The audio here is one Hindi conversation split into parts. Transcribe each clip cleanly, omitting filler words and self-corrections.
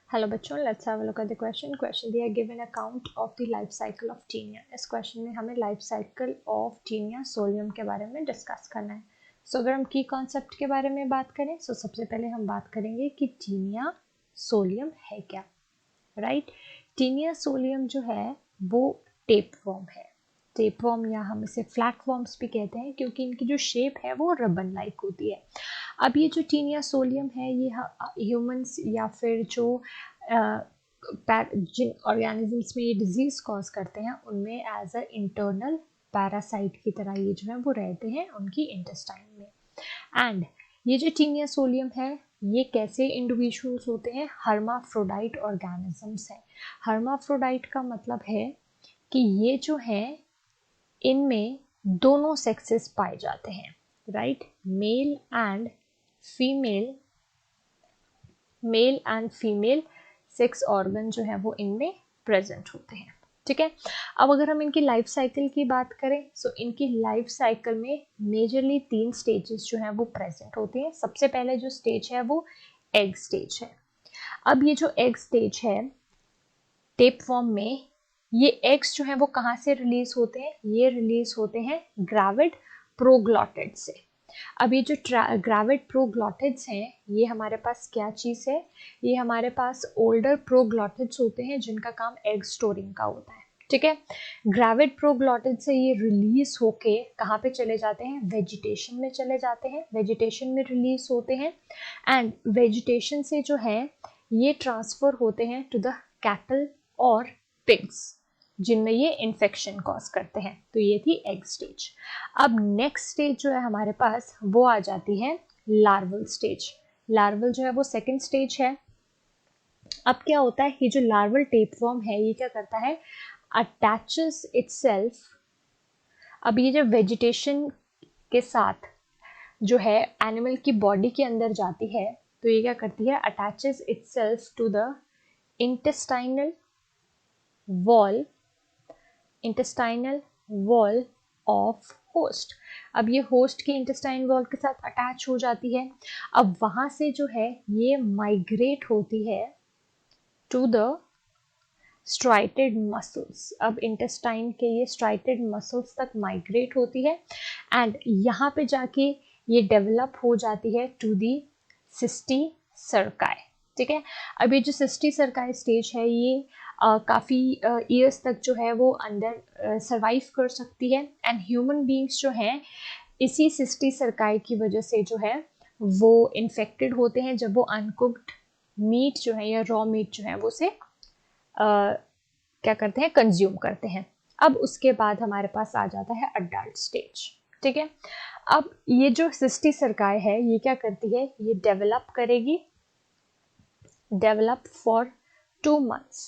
हेलो बच्चों, let's have a look at the question दिया given account of the life cycle of Taenia. इस क्वेश्चन में हमें life cycle of Taenia solium के बारे में डिस्कस करना है। सो अगर हम की कॉन्सेप्ट के बारे में बात करें, सो सबसे पहले हम बात करेंगे कि टीनिया सोलियम है क्या। राइट, टीनिया सोलियम जो है वो टेप फॉर्म है। टेप फॉर्म या हम इसे फ्लैट फॉर्म्स भी कहते हैं क्योंकि इनकी जो शेप है वो रबन लाइक होती है। अब ये जो टीनिया सोलियम है ये ह्यूमंस या फिर जो जिन ऑर्गेनिजम्स में ये डिजीज कॉज करते हैं उनमें एज अ इंटरनल पैरासाइट की तरह ये जो है वो रहते हैं उनकी इंटेस्टाइन में। एंड ये जो टीनिया सोलियम है ये कैसे इंडिविजुअल्स होते हैं, हर्माफ्रोडाइट ऑर्गेनिजम्स हैं। हर्माफ्रोडाइट का मतलब है कि ये जो है इनमें दोनों सेक्सेस पाए जाते हैं। Right, male and female sex organ जो है वो इनमें प्रेजेंट होते हैं। ठीक है, अब अगर हम इनकी लाइफ साइकिल की बात करें, सो इनकी लाइफ साइकिल में मेजरली 3 स्टेजेस जो है वो प्रेजेंट होते हैं। सबसे पहले जो स्टेज है वो एग स्टेज है। अब ये जो एग स्टेज है टेप फॉर्म में, ये एग्स जो है वो कहाँ से रिलीज होते हैं, ये रिलीज होते हैं ग्राविड प्रोग्लॉटिड से। अब ये जो ग्राविड प्रोग्लॉटिड्स हैं ये हमारे पास क्या चीज है, ये हमारे पास ओल्डर प्रोग्लॉटिड्स होते हैं जिनका काम एग स्टोरिंग का होता है। ठीक है, ग्राविड प्रोग्लॉटिड से ये रिलीज होके कहाँ पे चले जाते हैं, वेजिटेशन में चले जाते हैं, वेजिटेशन में रिलीज होते हैं। एंड वेजिटेशन से जो है ये ट्रांसफर होते हैं टू द कैटल और पिग्स जिनमें ये इन्फेक्शन कॉज करते हैं। तो ये थी एग स्टेज। अब नेक्स्ट स्टेज जो है हमारे पास वो आ जाती है लार्वल स्टेज। लार्वल जो है वो सेकंड स्टेज है। अब क्या होता है, ये जो लार्वल टेप फॉर्म है ये क्या करता है, अटैचेस इटसेल्फ। अब ये जो वेजिटेशन के साथ जो है एनिमल की बॉडी के अंदर जाती है तो ये क्या करती है, attaches itself to the intestinal wall of host. अब ये होस्ट की इंटेस्टाइन वॉल के साथ अटैच हो जाती है। अब वहां से जो है ये माइग्रेट होती है टू द स्ट्राइटेड मसल्स। अब इंटेस्टाइन के ये स्ट्राइटेड मसल्स तक माइग्रेट होती है एंड यहाँ पे जाके ये डेवलप हो जाती है टू दी सिस्टी सर्काई। ठीक है, अब ये जो सिस्टी सर्काई स्टेज है ये काफ़ी ईयर्स तक जो है वो अंदर सरवाइव कर सकती है। एंड ह्यूमन बींग्स जो हैं इसी सिस्टी सर्काई की वजह से जो है वो इन्फेक्टेड होते हैं जब वो अनकुक्ड मीट जो है या रॉ मीट जो है वो से क्या करते हैं, कंज्यूम करते हैं। अब उसके बाद हमारे पास आ जाता है अडल्ट स्टेज। ठीक है, अब ये जो सिस्टी सर्काई है ये क्या करती है, ये डेवलप फॉर 2 months।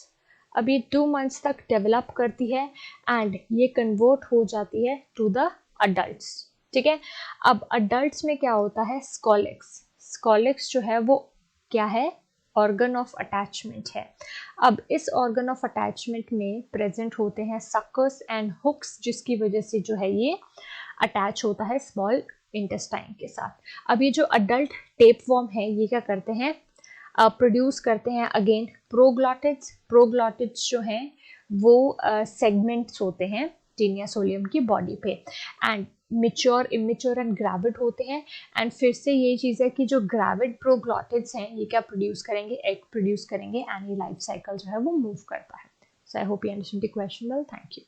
अब ये 2 months तक डेवलप करती है एंड ये कन्वर्ट हो जाती है टू द अडल्ट्स। ठीक है, अब अडल्ट्स में क्या होता है, स्कॉलिक्स जो है वो क्या है, ऑर्गन ऑफ अटैचमेंट है। अब इस ऑर्गन ऑफ अटैचमेंट में प्रेजेंट होते हैं सक्कर्स एंड हुक्स जिसकी वजह से जो है ये अटैच होता है स्मॉल इंटेस्टाइन के साथ। अब ये जो अडल्ट टेप फॉर्म है ये क्या करते हैं, प्रोड्यूस करते हैं अगेन प्रोग्लॉटिड्स जो हैं वो सेगमेंट्स होते हैं टीनिया सोलियम की बॉडी पे and mature, immature and gravid होते हैं। एंड फिर से यही चीज़ है कि जो ग्रेविड प्रोग्लॉटिड्स हैं ये क्या प्रोड्यूस करेंगे, एग प्रोड्यूस करेंगे एंड ये लाइफ साइकिल जो है वो मूव करता है। So I hope you understand the question well. Thank you.